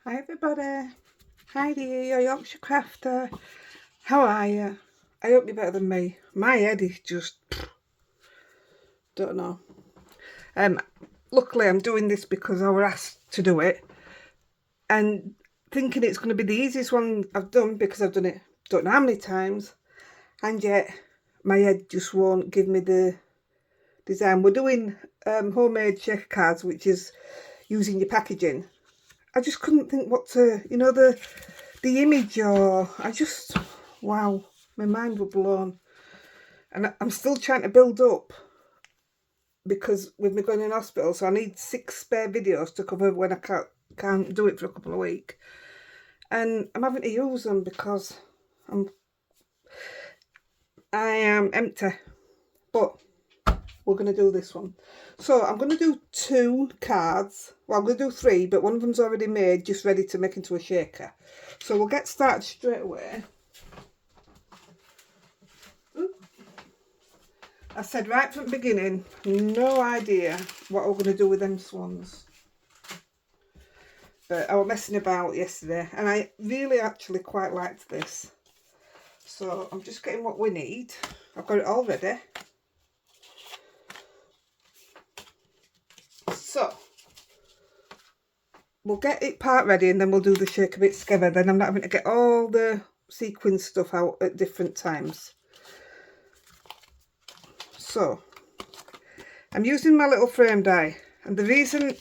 Hi everybody, Heidi, your Yorkshire crafter. How are you? I hope you're better than me. My head is just, don't know. Um, Luckily I'm doing this because I was asked to do it, and thinking it's going to be the easiest one I've done because I've done it don't know how many times, and yet my head just won't give me the design. We're doing homemade shaker cards, which is using your packaging. I just couldn't think what to, the image, or wow, my mind was blown. And I'm still trying to build up because with me going in hospital, so I need 6 spare videos to cover when I can't do it for a couple of weeks. And I'm having to use them because I am empty. But we're going to do this one. So I'm going to do 2 cards. Well, I'm going to do 3, but one of them's already made, just ready to make into a shaker. So we'll get started straight away. I said right from the beginning, no idea what I'm going to do with them swans. But I was messing about yesterday, and I really actually quite liked this. So I'm just getting what we need. I've got it all ready. So we'll get it part ready and then we'll do the shaker bits together. Then I'm not having to get all the sequin stuff out at different times. So I'm using my little frame die, and the reason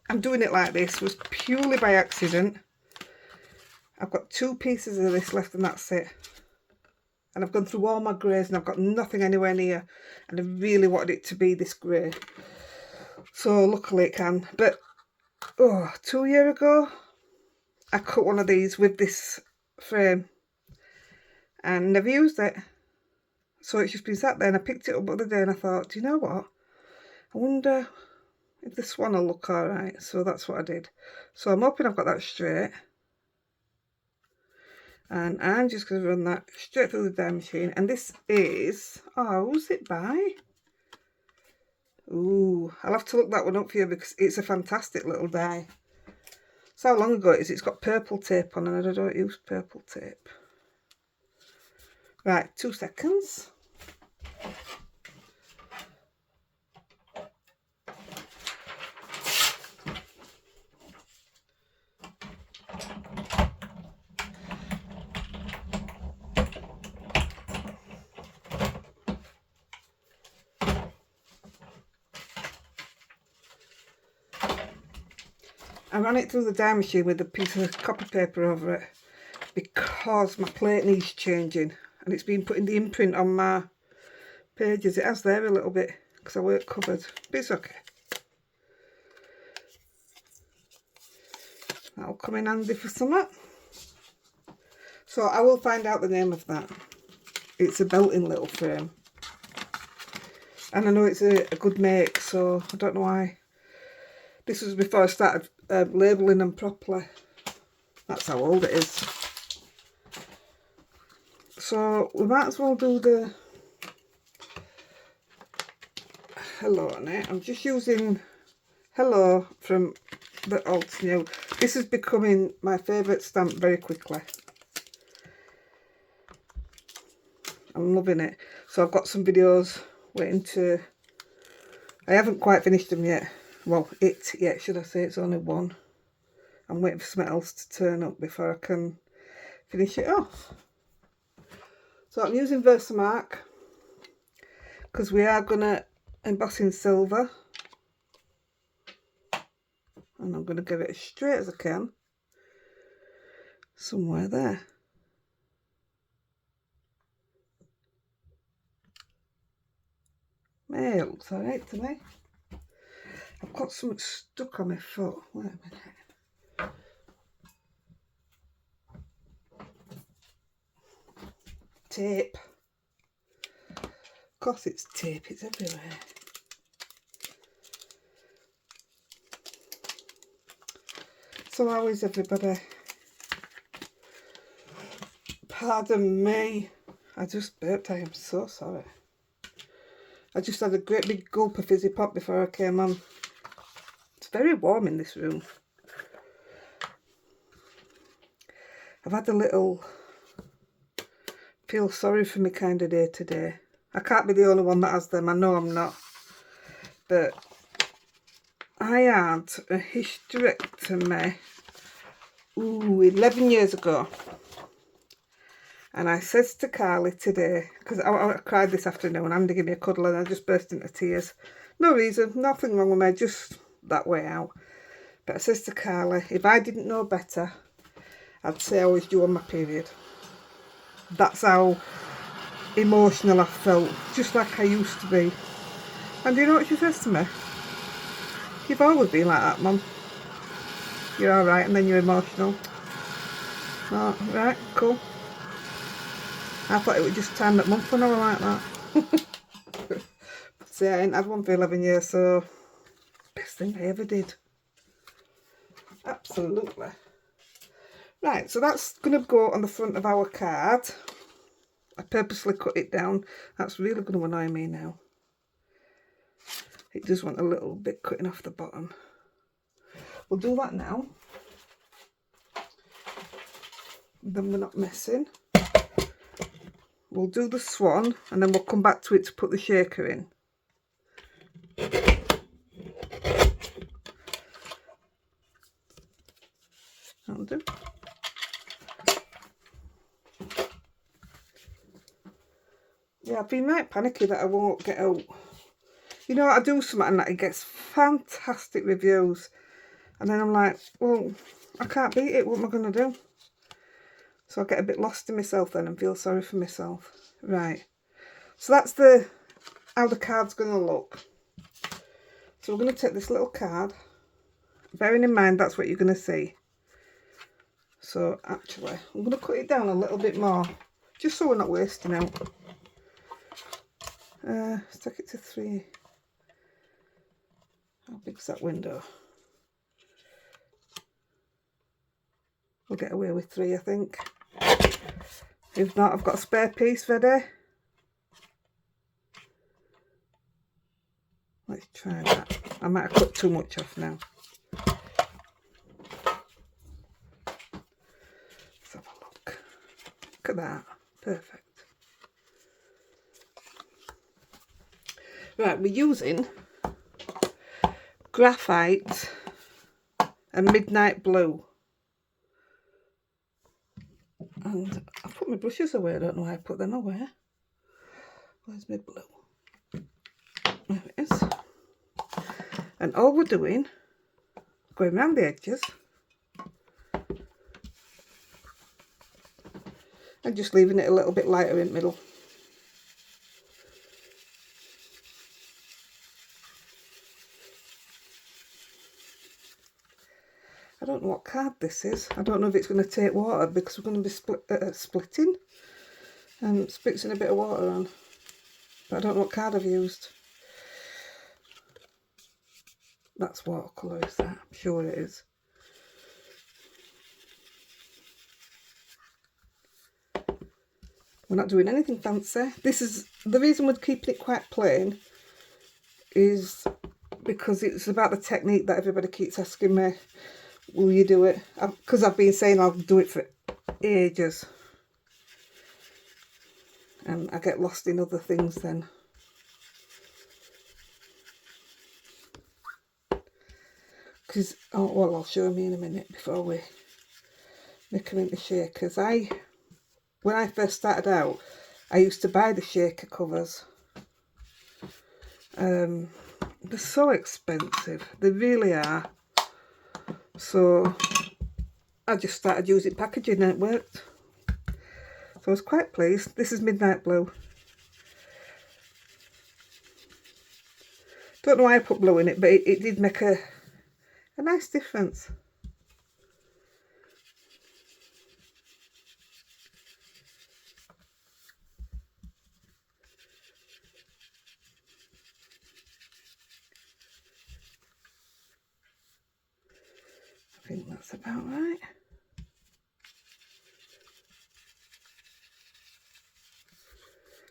I'm doing it like this was purely by accident. I've got 2 pieces of this left and that's it. And I've gone through all my greys and I've got nothing anywhere near, and I really wanted it to be this grey. So luckily it can. But 2 years ago I cut one of these with this frame and never used it. So it's just been sat there, and I picked it up the other day and I thought, do you know what? I wonder if this one will look alright. So that's what I did. So I'm hoping I've got that straight. And I'm just going to run that straight through the die machine. And this is, who's it by? Ooh, I'll have to look that one up for you because it's a fantastic little die. So how long ago it is? It's got purple tape on, and I don't use purple tape. Right, 2 seconds. I ran it through the die machine with a piece of copy paper over it because my plate needs changing, and it's been putting the imprint on my pages. It has there a little bit because I weren't covered, but it's okay. That'll come in handy for summer. So I will find out the name of that. It's a belting little frame. And I know it's a good make, so I don't know why. This was before I started labelling them properly. That's how old it is. So we might as well do the hello on it. I'm just using hello from the Alt New. This is becoming my favourite stamp very quickly. I'm loving it. So I've got some videos waiting to... I haven't quite finished them yet. Well, yet, should I say. It's only one. I'm waiting for something else to turn up before I can finish it off. So I'm using Versamark because we are going to emboss in silver. And I'm going to give it as straight as I can. Somewhere there. Hey, it looks alright to me. I've got something stuck on my foot. Wait a minute. Tape. Of course it's tape, it's everywhere. So how is everybody? Pardon me. I just burped, I am so sorry. I just had a great big gulp of fizzy pop before I came on. It's very warm in this room. I've had a little feel sorry for me kind of day today. I can't be the only one that has them, I know I'm not. But I had a hysterectomy, 11 years ago. And I says to Carly today, because I cried this afternoon, Andy gave me a cuddle and I just burst into tears. No reason, nothing wrong with me, just that way out. But I says to Carly, if I didn't know better, I'd say I was due on my period. That's how emotional I felt, just like I used to be. And do you know what she says to me? You've always been like that, Mum. You're alright, and then you're emotional. Oh, right, cool. I thought it was just time that month when I was like that. But see, I ain't had one for 11 years, so best thing I ever did. Absolutely. Right, so that's going to go on the front of our card. I purposely cut it down. That's really going to annoy me now. It does want a little bit cutting off the bottom. We'll do that now. Then we're not messing. We'll do the swan and then we'll come back to it to put the shaker in. That'll do. Yeah, I've been right panicky that I won't get out. You know, I do something and that it gets fantastic reviews. And then I'm like, well, I can't beat it. What am I going to do? So I get a bit lost in myself then and feel sorry for myself. Right. So that's how the card's going to look. So we're going to take this little card. Bearing in mind that's what you're going to see. So actually, I'm going to cut it down a little bit more. Just so we're not wasting out. Let's take it to 3. How big's that window? We'll get away with 3, I think. If not, I've got a spare piece ready. Let's try that. I might have cut too much off now. Let's have a look. Look at that. Perfect. Right, we're using graphite and midnight blue. And I've put my brushes away. I don't know why I put them away. Where's my blue? There it is. And all we're doing, going around the edges and just leaving it a little bit lighter in the middle. I don't know what card this is. I don't know if it's going to take water because we're going to be splitting and spritzing a bit of water on. But I don't know what card I've used. That's watercolour, is that? I'm sure it is. We're not doing anything fancy. This is the reason we're keeping it quite plain is because it's about the technique that everybody keeps asking me. Will you do it? Because I've been saying I'll do it for ages. And I get lost in other things then. Because, oh, well, I'll show me in a minute before we make them into shakers. When I first started out, I used to buy the shaker covers. They're so expensive. They really are. So I just started using packaging and it worked. So I was quite pleased. This is midnight blue. Don't know why I put blue in it, but it did make a nice difference. I think that's about right.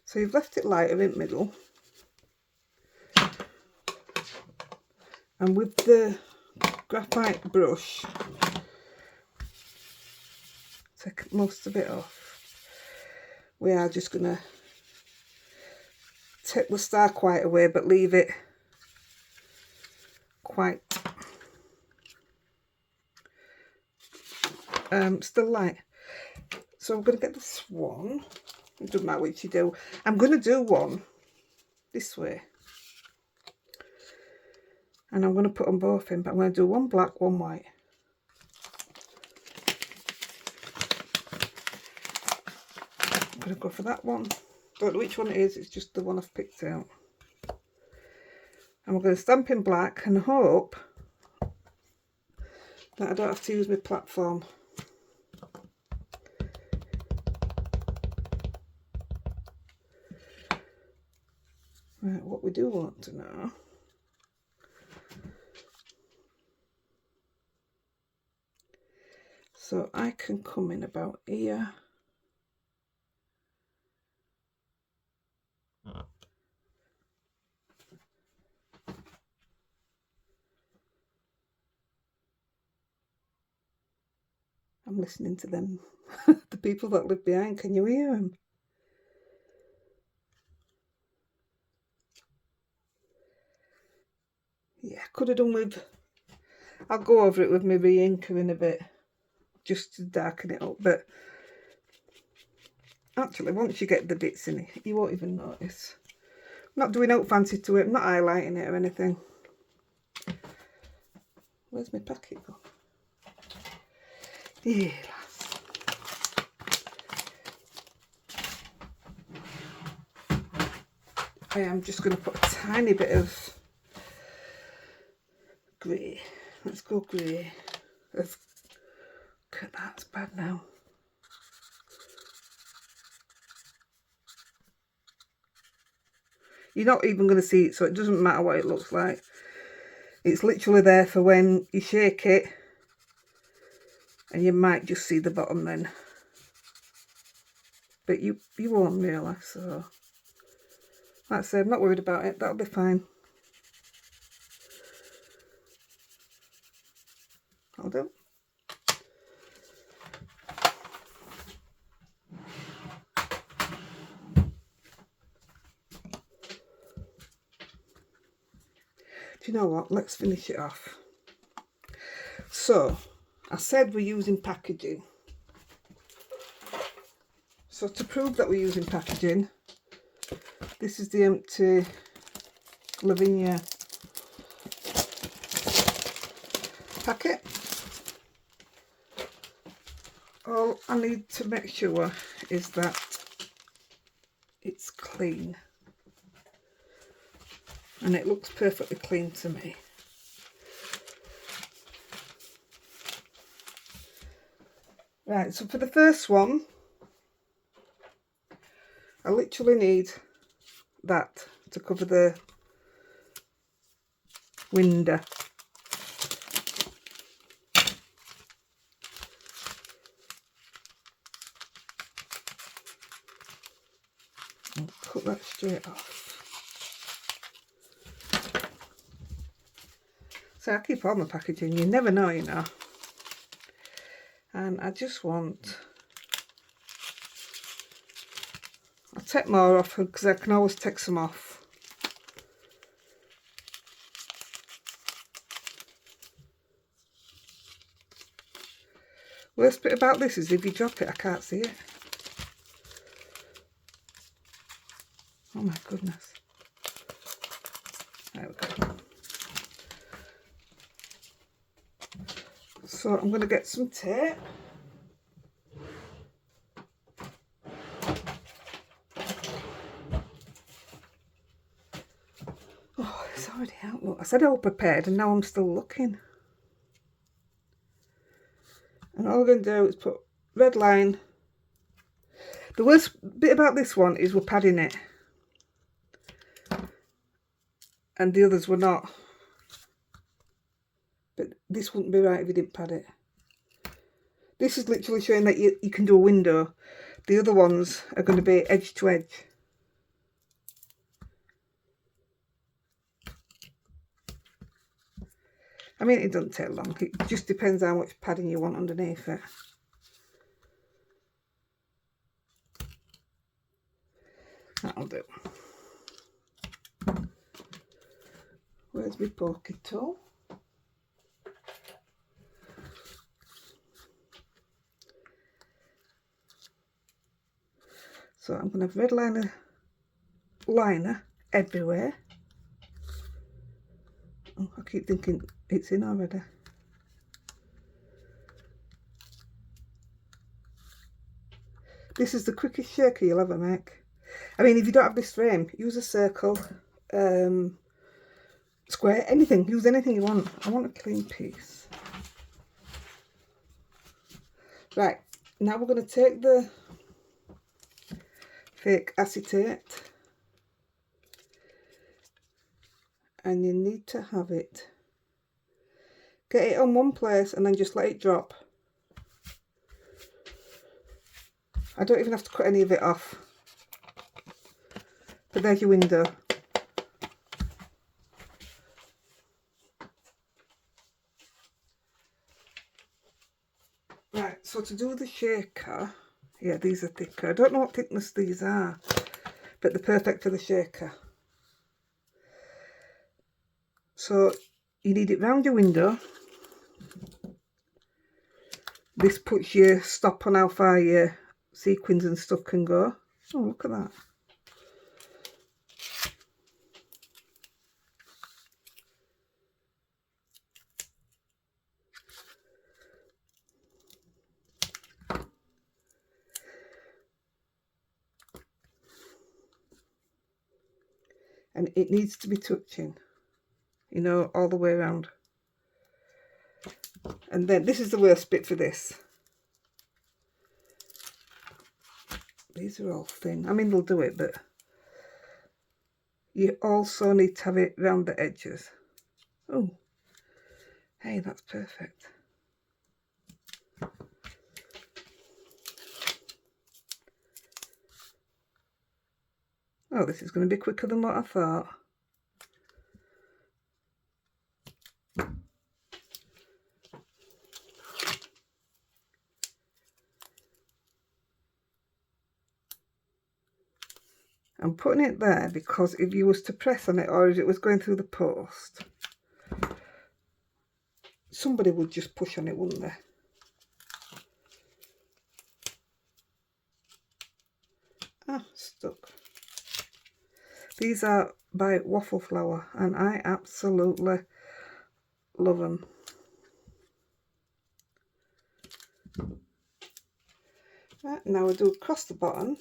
So you've left it lighter in the middle. And with the graphite brush, take most of it off. We are just going to take the star quite away, but leave it quite still light. So I'm going to get the swan. It doesn't matter which you do. I'm going to do one this way. And I'm going to put them both in, but I'm going to do one black, one white. I'm going to go for that one. Don't know which one it is, it's just the one I've picked out. And we're going to stamp in black and hope that I don't have to use my platform. Right, what we do want to know so I can come in about here. I'm listening to them, the people that live behind. Can you hear them? Yeah, could have done with, I'll go over it with my re-inker in a bit, just to darken it up, but actually once you get the bits in it, you won't even notice. I'm not doing out fancy to it, I'm not highlighting it or anything. Where's my packet gone? Yeah, lass. I am just going to put a tiny bit of grey. Let's go grey. Look at that, it's bad now. You're not even going to see it, so it doesn't matter what it looks like. It's literally there for when you shake it, and you might just see the bottom then. But you won't really, so like I said, I'm not worried about it, that'll be fine. I'll do. Do you know what? Let's finish it off. So, I said we're using packaging. So to prove that we're using packaging, this is the empty Lavinia packet. All I need to make sure is that it's clean. And it looks perfectly clean to me. Right, so for the first one, I literally need that to cover the window. I'll cut that straight off. So I keep all my packaging, you never know, you know. And I just want, I'll take more off because I can always take some off. Worst bit about this is if you drop it, I can't see it. Oh my goodness. There we go. So I'm going to get some tape. Oh, it's already out. Look, I said I was prepared and now I'm still looking. And all I'm going to do is put red line. The worst bit about this one is we're padding it. And the others were not. But this wouldn't be right if you didn't pad it. This is literally showing that you can do a window. The other ones are going to be edge to edge. I mean, it doesn't take long. It just depends how much padding you want underneath it. That'll do. Where's my poker tool? So I'm going to have red liner everywhere. Oh, I keep thinking it's in already. This is the quickest shaker you'll ever make. I mean, if you don't have this frame, use a circle, square, anything. Use anything you want. I want a clean piece. Right, now we're going to take the fake acetate, and you need to have it. Get it on one place and then just let it drop. I don't even have to cut any of it off. But there's your window. Right, so to do the shaker, yeah, these are thicker. I don't know what thickness these are, but they're perfect for the shaker. So you need it round your window. This puts your stop on how far your sequins and stuff can go. Oh, look at that. And it needs to be touching, you know, all the way around. And then this is the worst bit for this. These are all thin. I mean, they'll do it, but you also need to have it round the edges. Oh, hey, that's perfect. Oh, this is going to be quicker than what I thought. I'm putting it there because if you was to press on it, or if it was going through the post, somebody would just push on it, wouldn't they? Ah, stuck. These are by Waffle Flower, and I absolutely love them. Right, now we do across the bottom,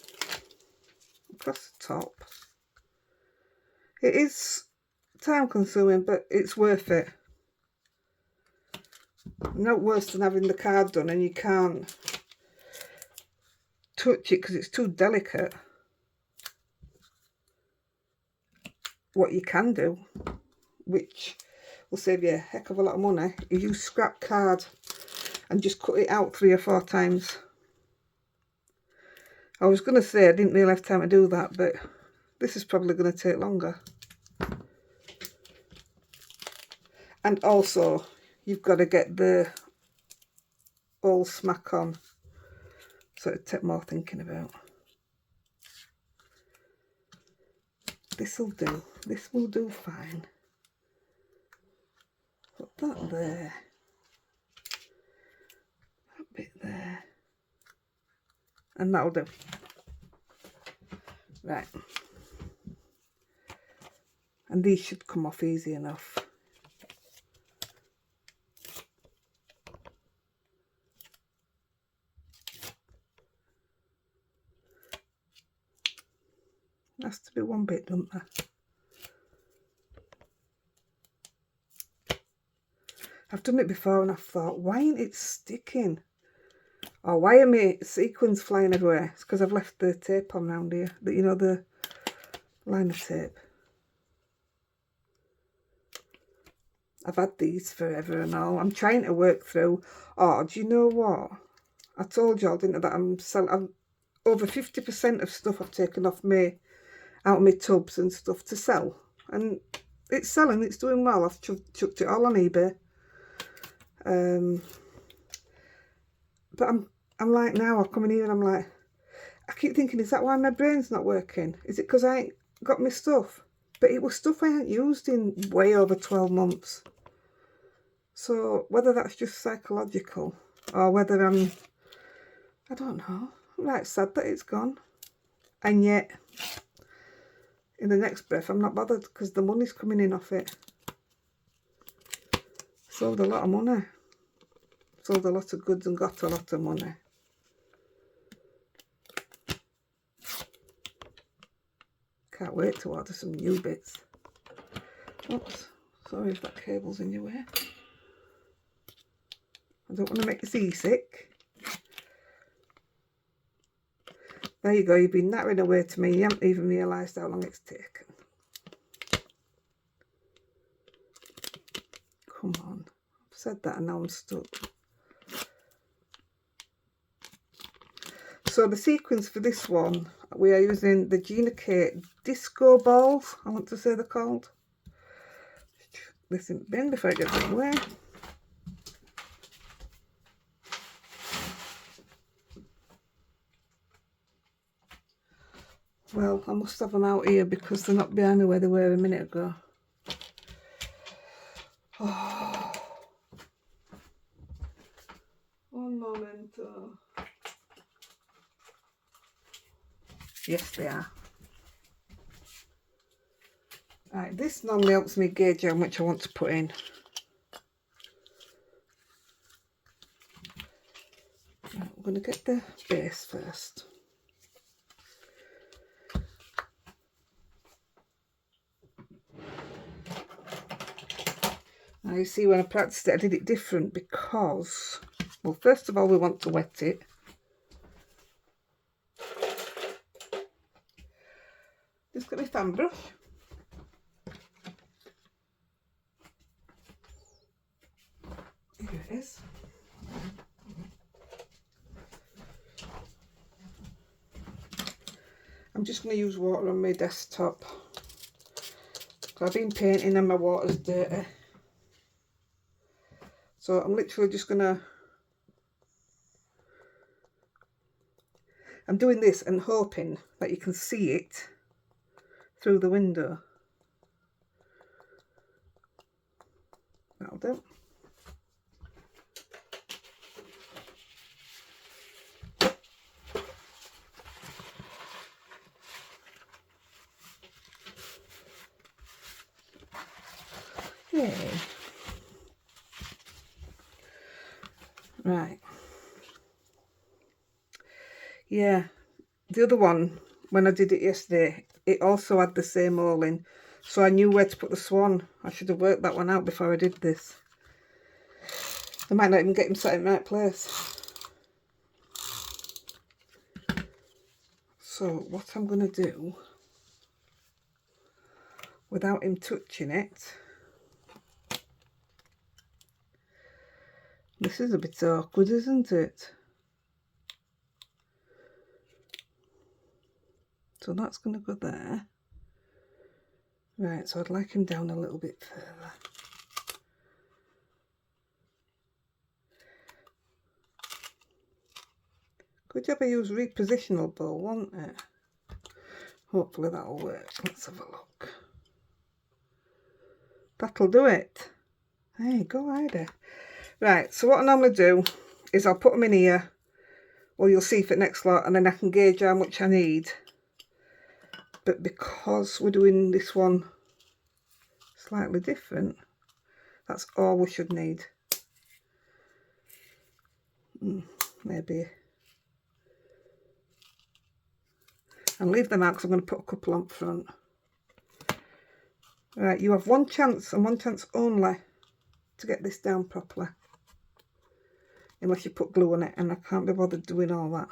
across the top. It is time consuming, but it's worth it. No worse than having the card done and you can't touch it because it's too delicate. What you can do, which will save you a heck of a lot of money, is use scrap card and just cut it out 3 or 4 times. I was going to say I didn't really have time to do that, but this is probably going to take longer. And also, you've got to get the all smack on, so it'd take more thinking about. This'll do. This will do fine. Put that there. That bit there. And that'll do. Right. And these should come off easy enough. Has to be one bit, doesn't there? I've done it before and I've thought, why ain't it sticking? Or why are my sequins flying everywhere? It's because I've left the tape on round here. You know, the liner tape. I've had these forever and all. I'm trying to work through. Oh, do you know what? I told y'all, didn't I, that I'm over 50% of stuff I've taken off out of my tubs and stuff to sell. And it's selling, it's doing well. I've chucked it all on eBay. But I'm like now, I come in here and I'm like, I keep thinking, is that why my brain's not working? Is it because I ain't got my stuff? But it was stuff I hadn't used in way over 12 months. So whether that's just psychological or whether I don't know. I'm right sad that it's gone. And yet, in the next breath, I'm not bothered because the money's coming in off it. Sold a lot of money. Sold a lot of goods and got a lot of money. Can't wait to order some new bits. Oops, sorry if that cable's in your way. I don't want to make you seasick. There you go, you've been nattering away to me. You haven't even realised how long it's taken. Come on. I've said that and now I'm stuck. So the sequins for this one, we are using the Gina Kate Disco Balls, I want to say they're called. This in the bin before it gets in the way. Well, I must have them out here because they're not behind me where they were a minute ago. Oh. One moment. Yes, they are. Right, this normally helps me gauge how much I want to put in. Right, I'm going to get the base first. Now you see when I practiced it I did it different because, well, first of all we want to wet it. Just got my fan brush. Here it is. I'm just going to use water on my desktop. I've been painting and my water's dirty. So I'm literally just going to... I'm doing this and hoping that you can see it through the window. That'll do. Yay. Right. Yeah, the other one, when I did it yesterday, it also had the same hole in, so I knew where to put the swan. I should have worked that one out before I did this. I might not even get him set in the right place. So what I'm going to do, without him touching it, this is a bit awkward, isn't it? So that's going to go there. Right, so I'd like him down a little bit further. Good job I used repositionable, won't it? Hopefully that'll work. Let's have a look. That'll do it. Hey, go Heidi. Right, so what I normally do is I'll put them in here. Well, you'll see for the next lot, and then I can gauge how much I need. But because we're doing this one slightly different, that's all we should need. Maybe. And leave them out because I'm going to put a couple on front. Right, you have one chance and one chance only to get this down properly. Unless you put glue on it, and I can't be bothered doing all that.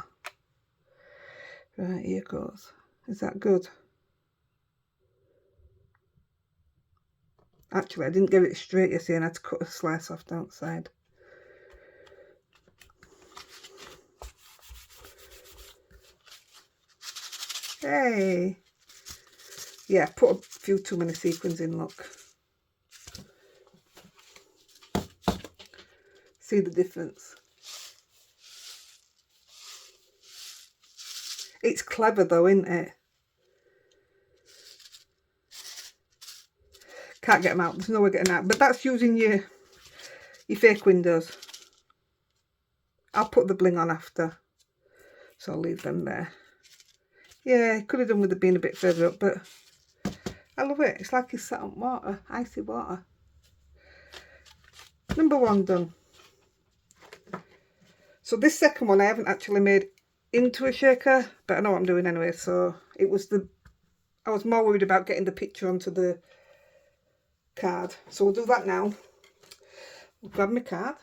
Right, here goes. Is that good? Actually, I didn't get it straight, you see, and I had to cut a slice off the outside. Hey! Yeah, put a few too many sequins in, look. See the difference? It's clever though, isn't it? Can't get them out. There's no way getting out. But that's using your fake windows. I'll put the bling on after. So I'll leave them there. Yeah, could have done with it being a bit further up, but I love it. It's like it's sat on water, icy water. Number 1 done. So this second one I haven't actually made into a shaker, but I know what I'm doing anyway. So it was I was more worried about getting the picture onto the card. So we'll do that now. We'll grab my card,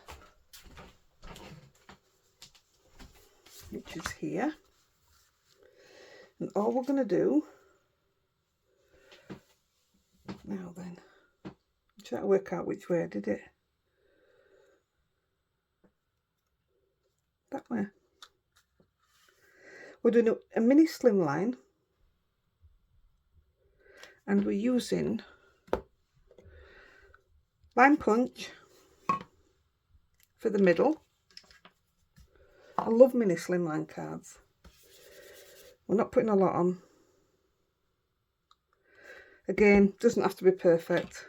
which is here. And all we're going to do now then, I'm trying to work out which way I did it. That way. We're doing a mini slimline, and we're using line punch for the middle. I love mini slimline cards. We're not putting a lot on. Again, doesn't have to be perfect.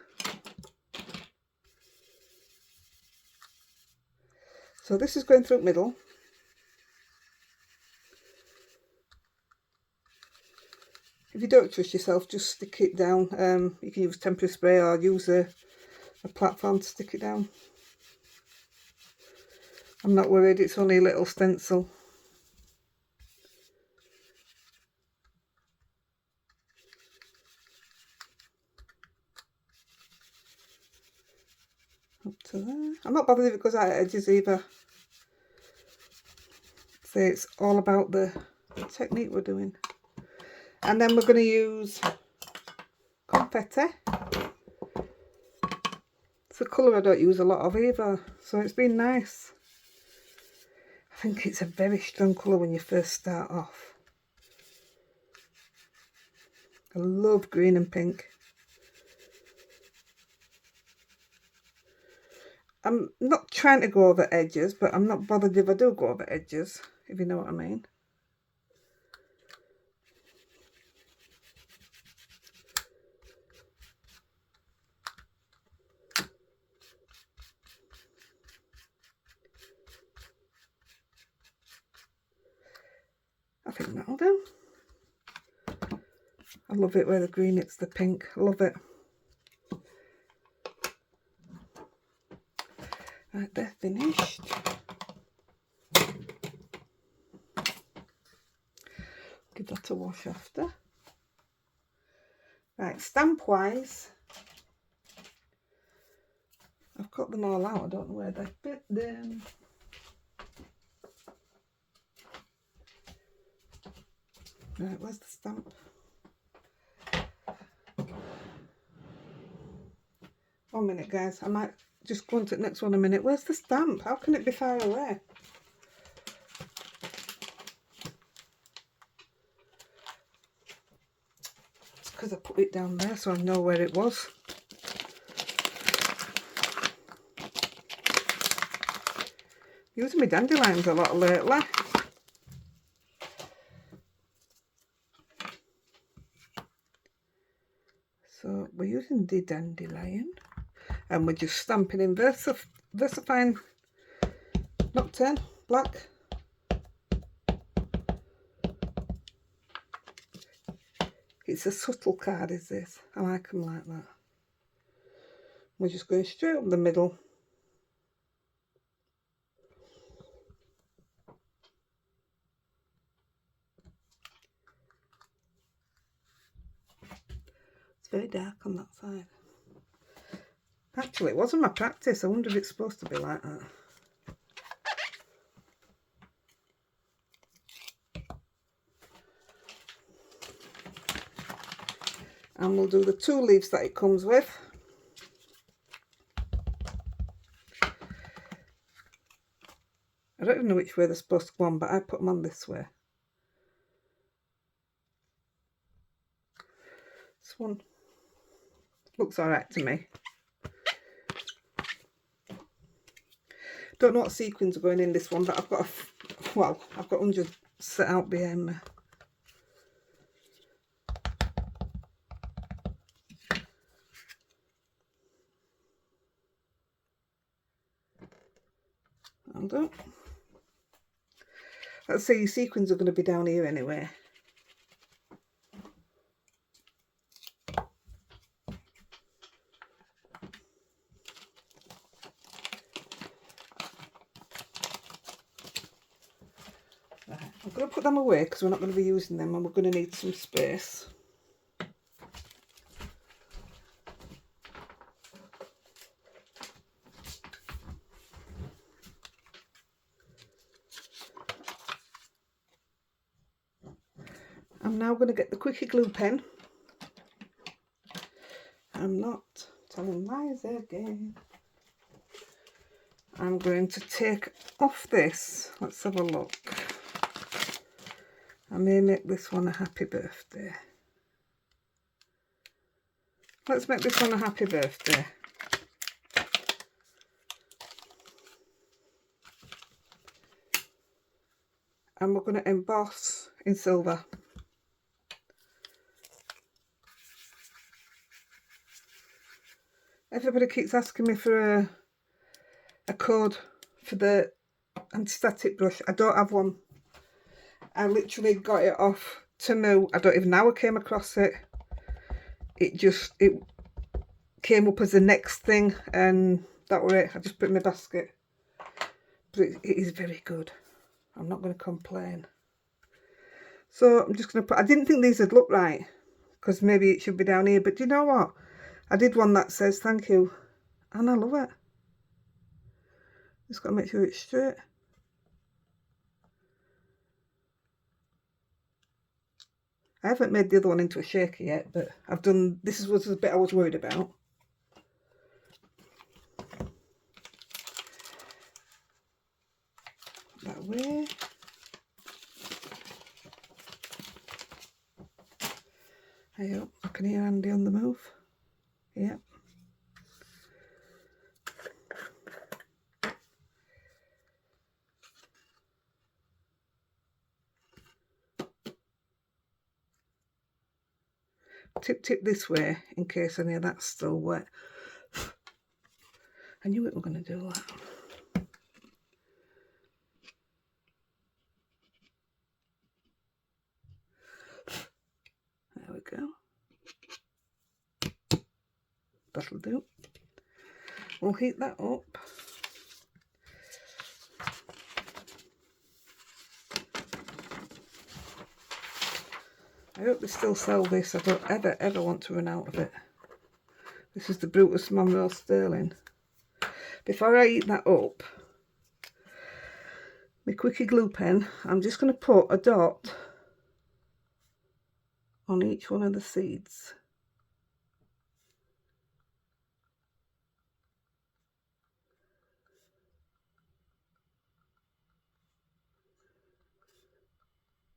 So this is going through the middle. If you don't trust yourself, just stick it down. You can use temporary spray or use a platform to stick it down. I'm not worried, it's only a little stencil. Up to there. I'm not bothered if it goes out at edges either. So it's all about the technique we're doing. And then we're going to use confetti. It's a colour I don't use a lot of either, so it's been nice. I think it's a very strong colour when you first start off. I love green and pink. I'm not trying to go over edges, but I'm not bothered if I do go over edges, if you know what I mean. I think that'll do. I love it where the green hits the pink. I love it. Right, they're finished. Give that a wash after. Right, stamp wise, I've got them all out. I don't know where they fit them. Right, where's the stamp? One minute, guys. I might just go on to the next one a minute. Where's the stamp? How can it be far away? It's because I put it down there so I know where it was. Using my dandelions a lot lately. So we're using the dandelion and we're just stamping in VersaFine Nocturne black. It's a subtle card, is this? I like them like that. We're just going straight up the middle. It's very dark on that side. Actually, it wasn't my practice. I wonder if it's supposed to be like that. And we'll do the 2 leaves that it comes with. I don't even know which way they're supposed to go on, but I put them on this way. This one looks alright to me. Don't know what sequins are going in this one, but I've got I've got 100 set out behind me. That'll do. Let's say your sequins are going to be down here anyway. Right, I'm going to put them away because we're not going to be using them and we're going to need some space. I'm now going to get the quickie glue pen. I'm not telling lies again. I'm going to take off this. Let's have a look. I may make this one a happy birthday. Let's make this one a happy birthday. And we're going to emboss in silver. Everybody keeps asking me for a code for the anti-static brush. I don't have one. I literally got it off Temu. I don't even know how I came across it. It came up as the next thing and that was it. I just put it in my basket. But it is very good. I'm not going to complain. So I'm just going to put, I didn't think these would look right because maybe it should be down here, but do you know what? I did one that says thank you and I love it. Just got to make sure it's straight. I haven't made the other one into a shaker yet, but I've done, this was the bit I was worried about. That way. I hope I can hear Andy on the move. Yep. Tip this way in case any of that's still wet. I knew it were going to do that. There we go. That'll do. We'll heat that up. I hope they still sell this. I don't ever want to run out of it. This is the Brutus Monroe Sterling. Before I heat that up, my quickie glue pen, I'm just going to put a dot on each one of the seeds.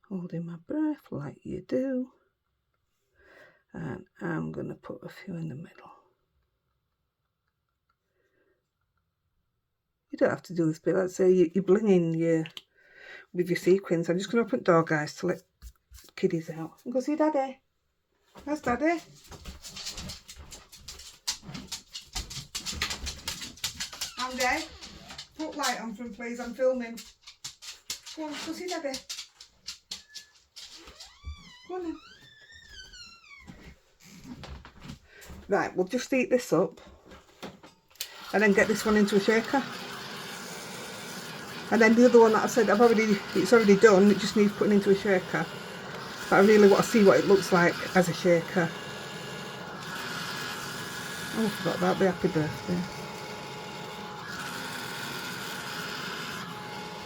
Holding my breath like you do. And I'm going to put a few in the middle. You don't have to do this bit. Let's say you're blinging with your sequins. I'm just going to open the door, guys, to let kiddies out. And go see Daddy. That's Daddy. Andy, put light on for him, please. I'm filming. Go on, go see Daddy. Go on then. Right, we'll just heat this up and then get this one into a shaker. And then the other one that I said it's already done, it just needs putting into a shaker. But I really want to see what it looks like as a shaker. Oh, I forgot about the happy birthday.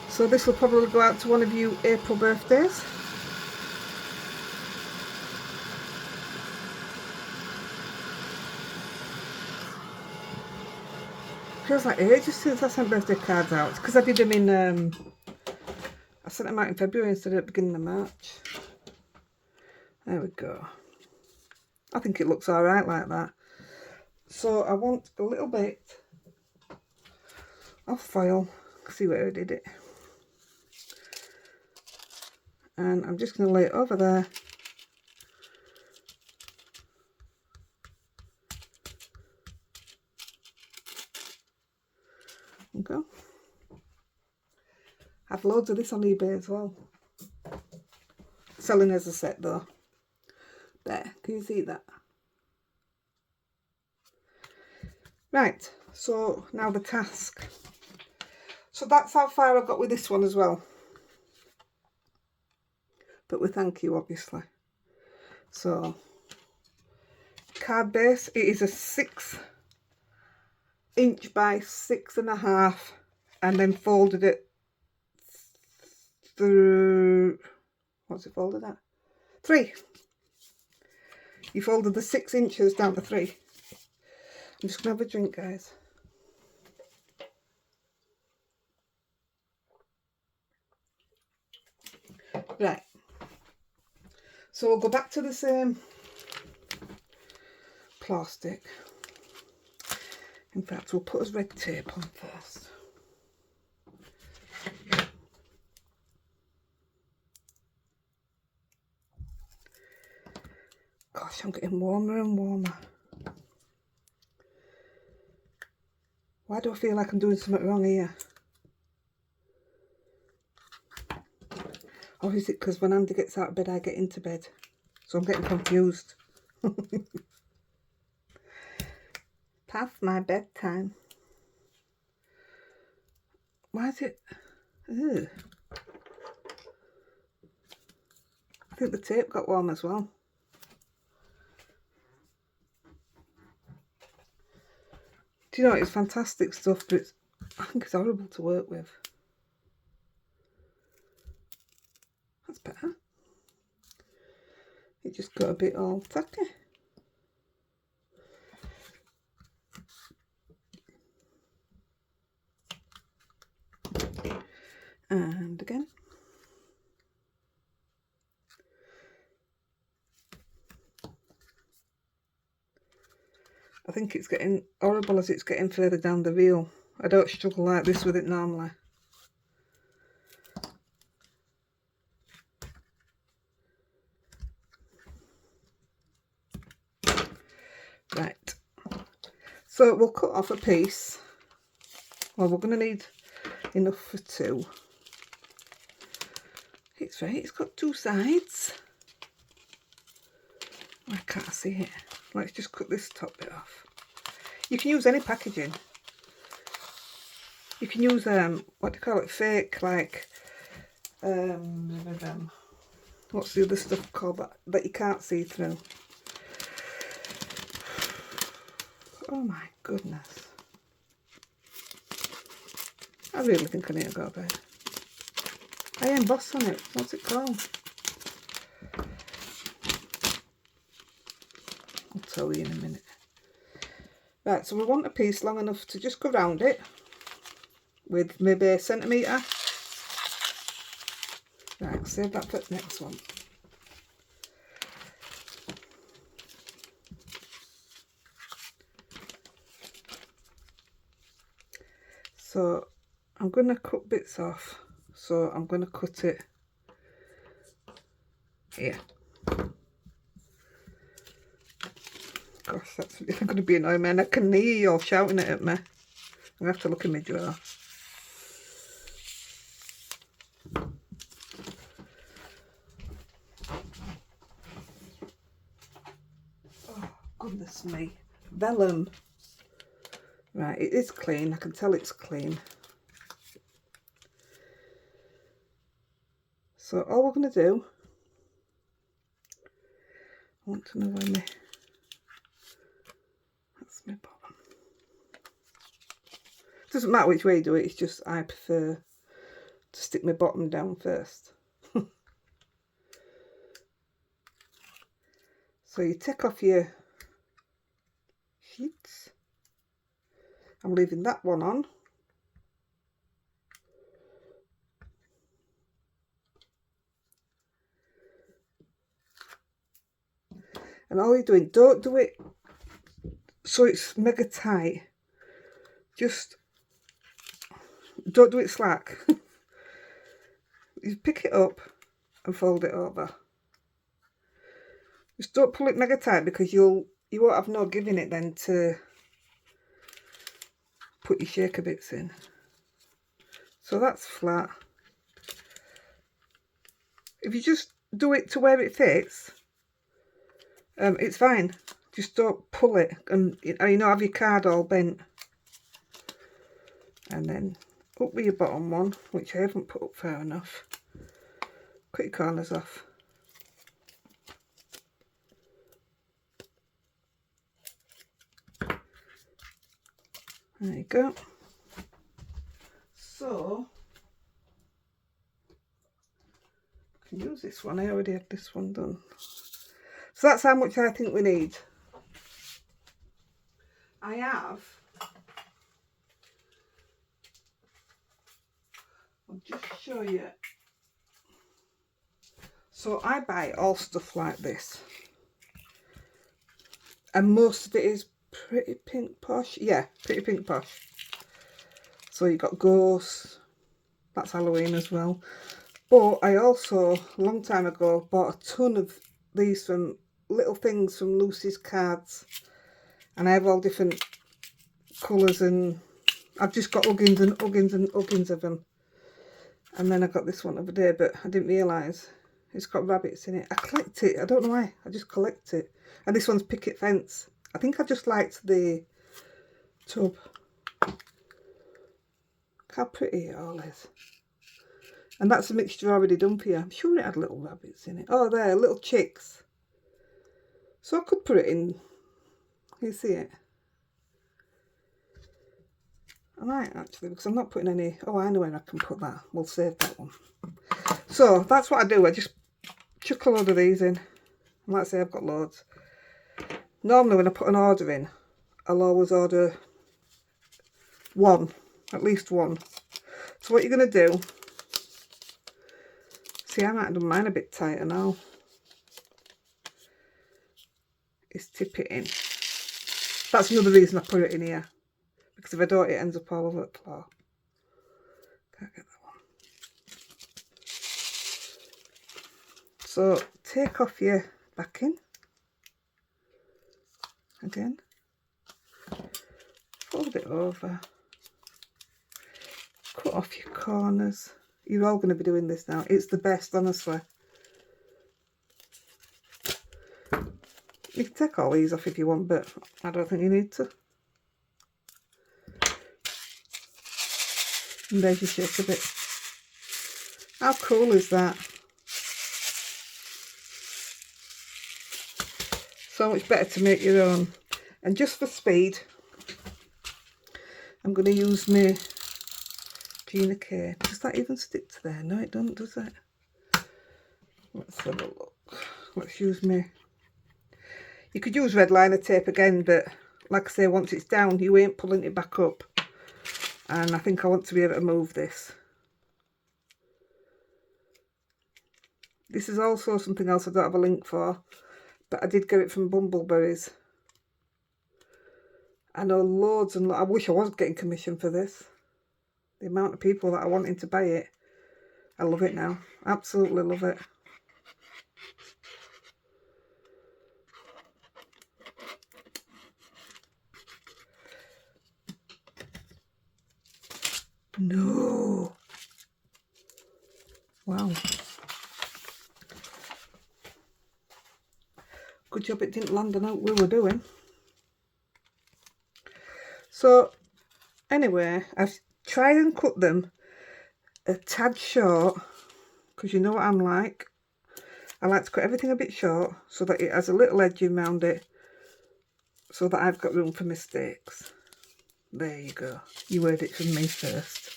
So this will probably go out to one of you April birthdays. Feels like ages since I sent birthday cards out. It's because I did them in, I sent them out in February instead of at the beginning of March. There we go. I think it looks alright like that. So I want a little bit of foil. See where I did it. And I'm just going to lay it over there. There we go. have loads of this on eBay as well. Selling as a set though. There, can you see that? Right, so now the task. So that's how far I got with this one as well. But with thank you, obviously. So, card base, it is a 6 inch by 6.5, and then folded it through, what's it folded at? 3. You folded the 6 inches down to 3. I'm just gonna have a drink, guys. Right. So we'll go back to the same plastic. In fact, we'll put his red tape on first. Gosh, I'm getting warmer and warmer. Why do I feel like I'm doing something wrong here? Or is it because when Andy gets out of bed, I get into bed? So I'm getting confused. Past my bedtime. Why is it? Ugh. I think the tape got warm as well. Do you know, it's fantastic stuff, but I think it's horrible to work with. That's better. It just got a bit all tacky. And again. I think it's getting horrible as it's getting further down the reel. I don't struggle like this with it normally. Right. So we'll cut off a piece. Well, we're going to need enough for 2. It's right, it's got 2 sides. I can't see it. Let's just cut this top bit off. You can use any packaging. You can use what do you call it, fake, like what's the other stuff called that you can't see through? Oh my goodness. I really think I need to go to bed. I emboss on it. What's it called? I'll tell you in a minute. Right, so we want a piece long enough to just go round it with maybe a centimetre. Right, save that for the next one. So I'm going to cut bits off. So I'm going to cut it here. Gosh, that's really going to be annoying, man. I can hear you all shouting it at me. I'm going to have to look in my drawer. Oh, goodness me. Vellum. Right, it is clean. I can tell it's clean. So all we're going to do, I want to know where my, that's my bottom. Doesn't matter which way you do it, it's just I prefer to stick my bottom down first. So you take off your sheets. I'm leaving that one on. And all you're doing, don't do it so it's mega tight. Just don't do it slack. You pick it up and fold it over. Just don't pull it mega tight because you won't have no give in it then to put your shaker bits in. So that's flat. If you just do it to where it fits, it's fine. Just don't pull it, and have your card all bent. And then up with your bottom one, which I haven't put up fair enough. Cut your corners off. There you go. So I can use this one. I already had this one done. So that's how much I think we need. I have, I'll just show you. So I buy all stuff like this, and most of it is Pretty Pink Posh. Yeah, Pretty Pink Posh. So you got ghosts, that's Halloween as well. But I also, a long time ago, bought a ton of these from little things from Lucy's Cards, and I have all different colours, and I've just got uggins and uggins and uggins of them. And then I got this one the other day, but I didn't realise it's got rabbits in it. I collect it, I don't know why, I just collect it. And this one's Picket Fence. I think I just liked the tub. Look how pretty it all is. And that's a mixture already done for you. I'm sure it had little rabbits in it. Oh, there, little chicks. So I could put it in. You see it? I might actually, because I'm not putting any. Oh, I know where I can put that. We'll save that one. So that's what I do. I just chuck a load of these in. And like I say, I've got loads. Normally when I put an order in, I'll always order one, at least one. So what you're going to do, see, I might have done mine a bit tighter now, is tip it in. That's another reason I put it in here, because if I don't, it ends up all over the floor. Can't get that one. So take off your backing again, fold it over, cut off your corners. You're all going to be doing this now. It's the best, honestly. You can take all these off if you want, but I don't think you need to. And there's your shape of it. How cool is that? So much better to make your own. And just for speed, I'm going to use my Gina K. Does that even stick to there? No, it doesn't, does it? Let's have a look. Let's use my... You could use red liner tape again, but like I say, once it's down, you ain't pulling it back up. And I think I want to be able to move this. This is also something else I don't have a link for, but I did get it from Bumbleberries. I know loads and I wish I was getting commission for this. The amount of people that are wanting to buy it. I love it now. Absolutely love it. No. Wow. Good job it didn't land on what we were doing. So, anyway, I've tried and cut them a tad short, because you know what I'm like. I like to cut everything a bit short so that it has a little edge around it, so that I've got room for mistakes. There you go. You heard it from me first.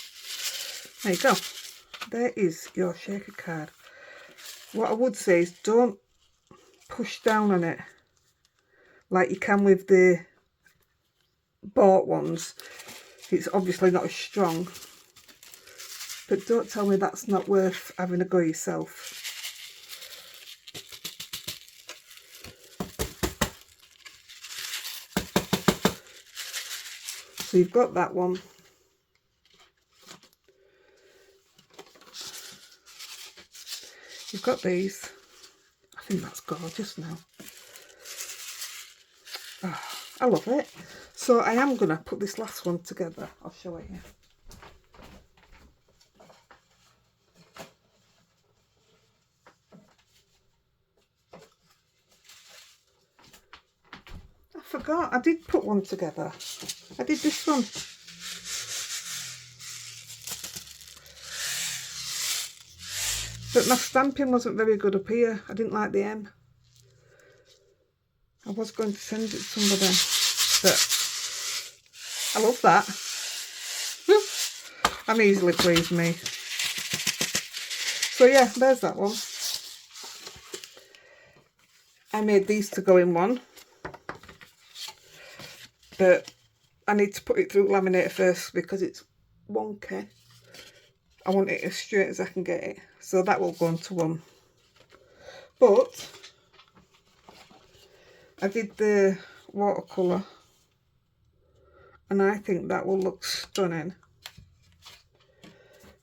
There you go. There is your shaker card. What I would say is don't push down on it like you can with the bought ones. It's obviously not as strong, but don't tell me that's not worth having a go yourself. So you've got that one. You've got these. I think that's gorgeous now. Oh, I love it. So I am going to put this last one together. I'll show it you. forgot. I did put one together. I did this one. But my stamping wasn't very good up here. I didn't like the M. I was going to send it to somebody, but I love that. I'm easily pleased, me. So yeah, there's that one. I made these to go in one, but I need to put it through laminator first because it's wonky. I want it as straight as I can get it, so that will go into one. But I did the watercolour and I think that will look stunning.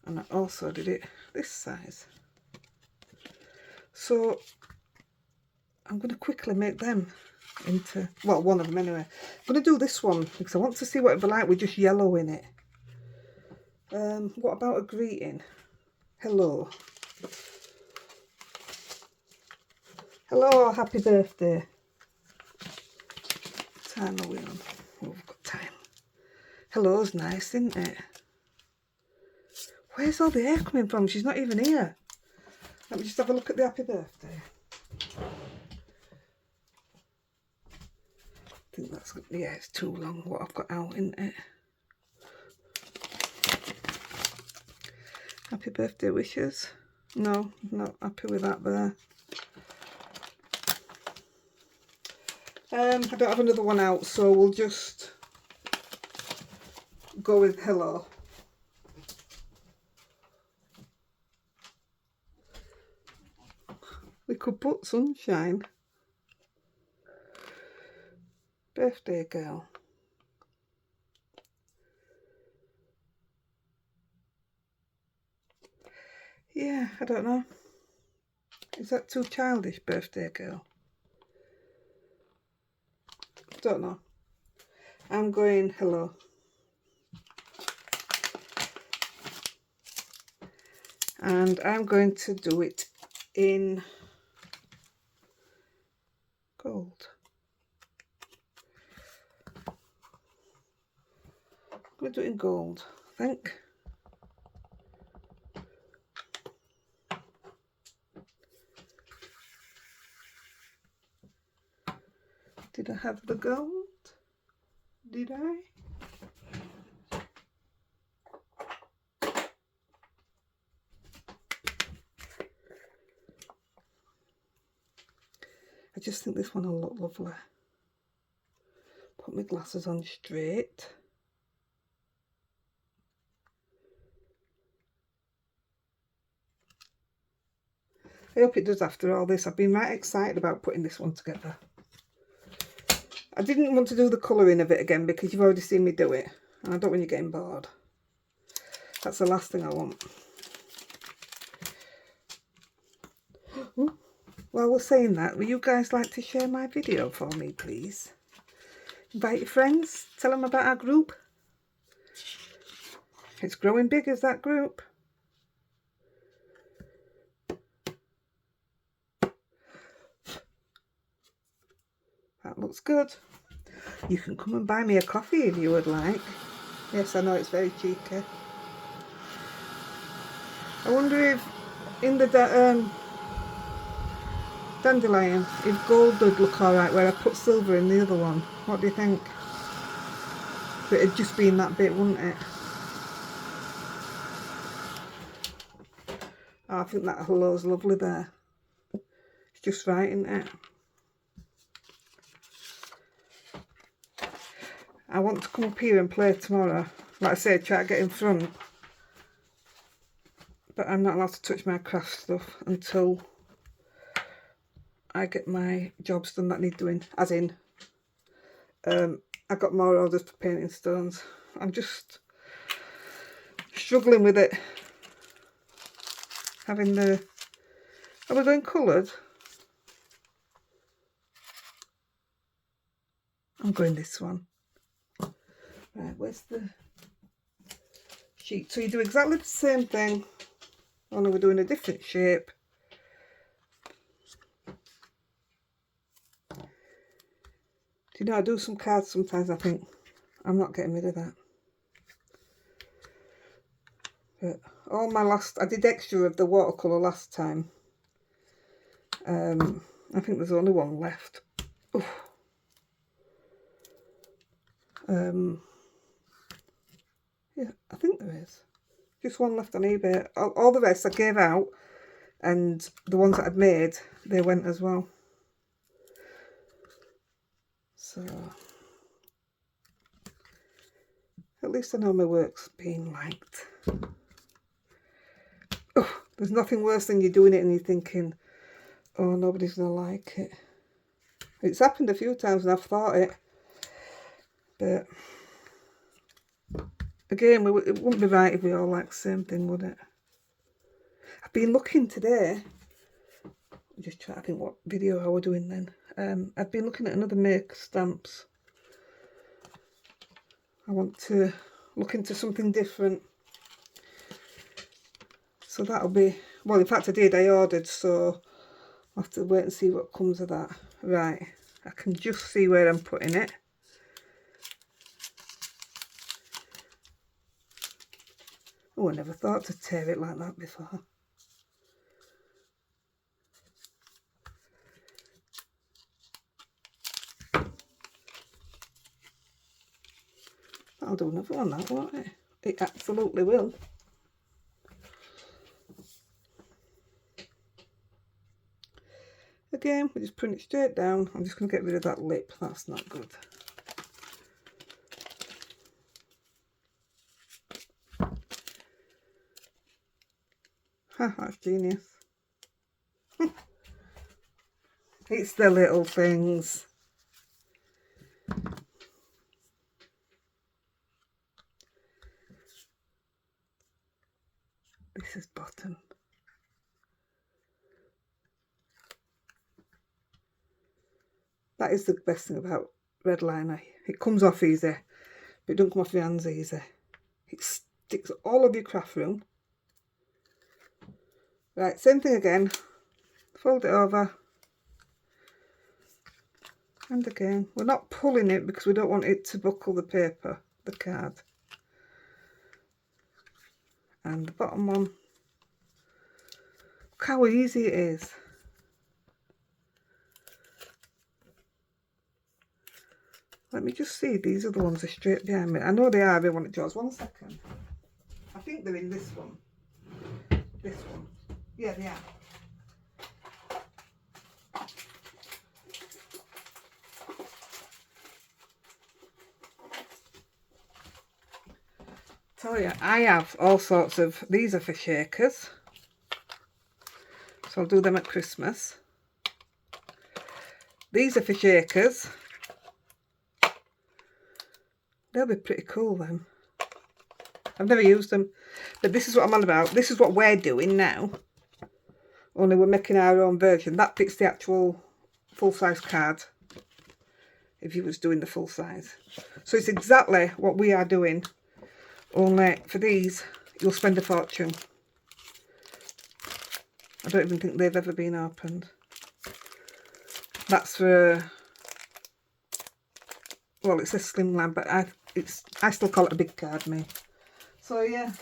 And I also did it this size. So I'm going to quickly make them into, well, one of them anyway. I'm going to do this one because I want to see what it'd be like with just yellow in it. What about a greeting? Hello. Hello, happy birthday. What time are we on? Oh, we've got time. Hello's nice, isn't it? Where's all the air coming from? She's not even here. Let me just have a look at the happy birthday. I think that's, yeah, it's too long what I've got out, isn't it? Happy birthday wishes. No, not happy with that there. I don't have another one out, so we'll just go with hello. We could put sunshine. Birthday girl. Yeah, I don't know. Is that too childish, birthday girl? Don't know. I'm going hello. And I'm going to do it in gold. I'm going to do it in gold, I think. Did I have the gold? Did I? I just think this one will look lovely. Put my glasses on straight. I hope it does after all this. I've been right excited about putting this one together. I didn't want to do the colouring of it again because you've already seen me do it. And I don't want you getting bored. That's the last thing I want. Ooh. While we're saying that, will you guys like to share my video for me, please? Invite your friends. Tell them about our group. It's growing big as that group. That looks good. You can come and buy me a coffee if you would like. Yes, I know it's very cheeky. I wonder if in the dandelion, if gold would look alright where I put silver in the other one. What do you think? But it'd just be in that bit, wouldn't it? Oh, I think that hello's lovely there. It's just right, isn't it? I want to come up here and play tomorrow. Like I say, try to get in front. But I'm not allowed to touch my craft stuff until I get my jobs done that need doing. As in, I got more orders for painting stones. I'm just struggling with it. Having the... Are we going coloured? I'm going this one. Right, where's the sheet? So you do exactly the same thing, only we're doing a different shape. Do you know, I do some cards sometimes, I think, I'm not getting rid of that. But all my last, I did extra of the watercolour last time. I think there's only one left. Yeah, I think there is. Just one left on eBay. All the rest I gave out, and the ones that I'd made, they went as well. So at least I know my work's being liked. Oh, there's nothing worse than you're doing it and you're thinking, oh, nobody's gonna like it. It's happened a few times and I've thought it, but again, it wouldn't be right if we all like the same thing, would it? I've been looking today. I'm just trying to think what video I were doing then. I've been looking at another make stamps. I want to look into something different. So that'll be, well, in fact I did, I ordered, so I'll have to wait and see what comes of that. Right, I can just see where I'm putting it. Oh, I never thought to tear it like that before. I'll do another one, that won't it? It absolutely will. Again, we just print it straight down. I'm just going to get rid of that lip. That's not good. Ha, that's genius. It's the little things. This is bottom. That is the best thing about red liner. It comes off easy, but it don't come off your hands easy. It sticks all over your craft room. Right, same thing again. Fold it over. And again, we're not pulling it because we don't want it to buckle the paper, the card. And the bottom one. Look how easy it is. Let me just see, these are the ones that are straight behind me. I know they are, they want it yours. 1 second. I think they're in this one. This one. Yeah, they are. Tell you, I have all sorts of, these are for shakers. So I'll do them at Christmas. These are for shakers. They'll be pretty cool then. I've never used them, but this is what I'm on about. This is what we're doing now. Only we're making our own version. That fits the actual full-size card if you was doing the full size. So it's exactly what we are doing. Only for these, you'll spend a fortune. I don't even think they've ever been opened. That's for, well, it's a slimline, but I still call it a big card, me. So yeah,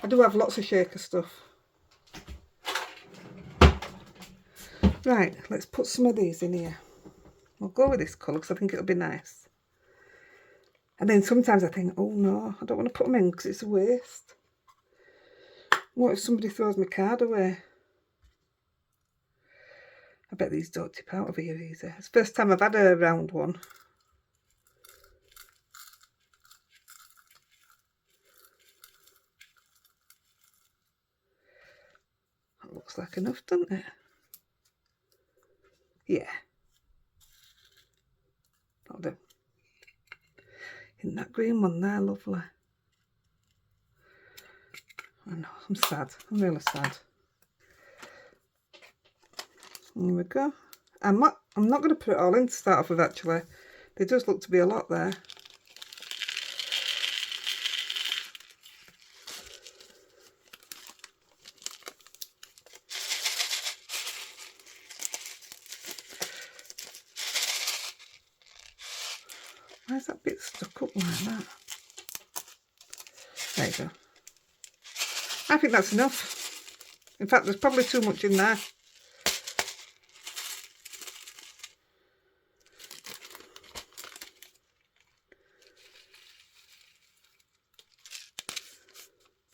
I do have lots of shaker stuff. Right, let's put some of these in here. I'll go with this colour because I think it'll be nice. And then sometimes I think, oh no, I don't want to put them in because it's a waste. What if somebody throws my card away? I bet these don't tip out of here easy. It's the first time I've had a round one. That looks like enough, doesn't it? Yeah. That'll do. Isn't that green one there lovely? I know, I'm sad. I'm really sad. There we go. I'm not going to put it all in to start off with, actually. There does look to be a lot there. Why is that bit stuck up like that? There you go. I think that's enough. In fact, there's probably too much in there.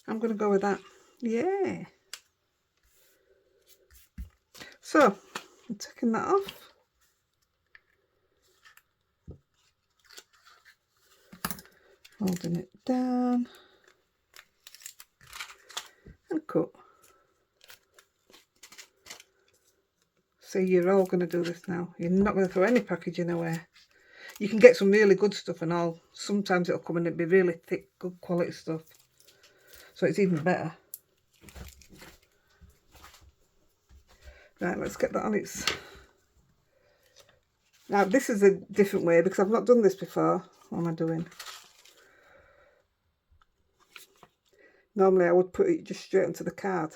I'm going to go with that. Yeah. So, I'm taking that off. Holding it down. And cut. See, you're all going to do this now. You're not going to throw any packaging away. You can get some really good stuff and all. Sometimes it'll come in and be really thick, good quality stuff. So it's even better. Right, let's get that on its... Now, this is a different way because I've not done this before. What am I doing? Normally I would put it just straight onto the card.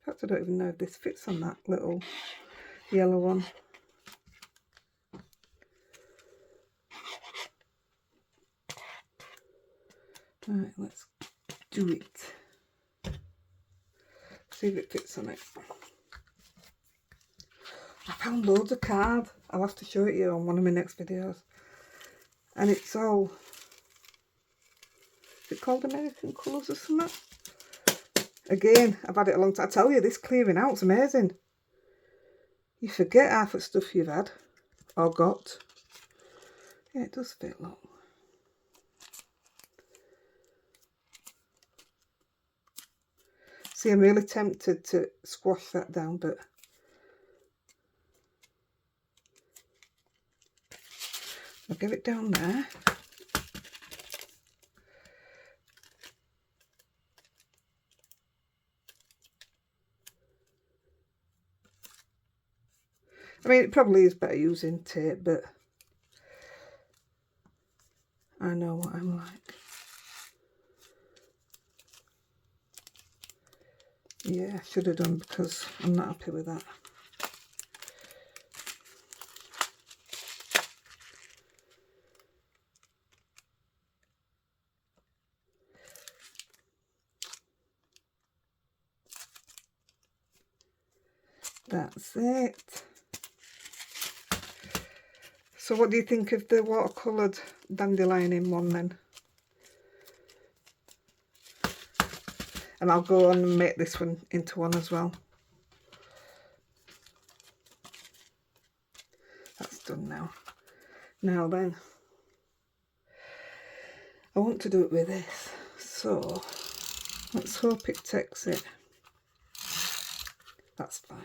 In fact, I don't even know if this fits on that little yellow one. Right, let's do it. See if it fits on it. I found loads of card. I'll have to show it you on one of my next videos. And it's all... Is it called American Colours or something? Again, I've had it a long time. I tell you, this clearing out's amazing. You forget half the stuff you've had or got. Yeah, it does fit, look. See, I'm really tempted to squash that down, but I'll give it down there. I mean, it probably is better using tape, but I know what I'm like. Yeah, I should have done because I'm not happy with that. That's it. So what do you think of the watercoloured dandelion in one then? And I'll go on and make this one into one as well. That's done now. Now then, I want to do it with this. So, let's hope it takes it. That's fine.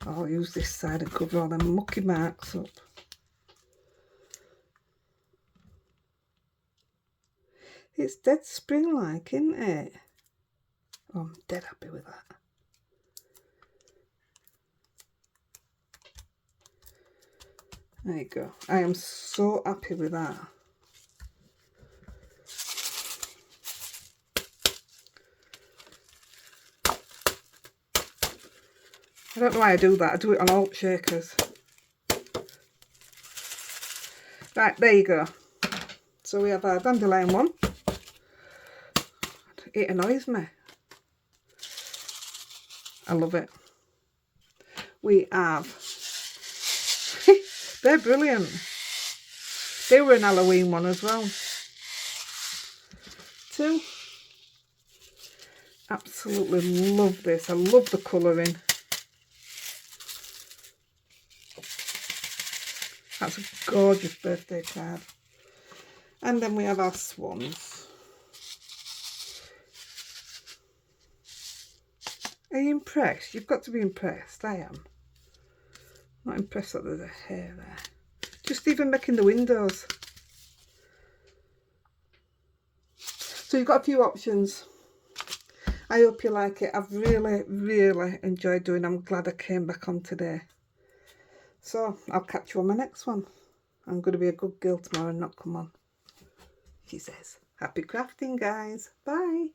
I'll use this side and cover all them mucky marks up. It's dead spring-like, isn't it? Oh, I'm dead happy with that. There you go. I am so happy with that. I don't know why I do that. I do it on alt shakers. Right, there you go. So we have our dandelion one. It annoys me. I love it. We have... They're brilliant. They were an Halloween one as well. Two. Absolutely love this. I love the colouring. That's a gorgeous birthday card. And then we have our swans. Are you impressed? You've got to be impressed. I am. Not impressed that there's a hair there. Just even making the windows. So you've got a few options. I hope you like it. I've really, really enjoyed doing it. I'm glad I came back on today. So I'll catch you on my next one. I'm going to be a good girl tomorrow and not come on. She says, happy crafting, guys. Bye.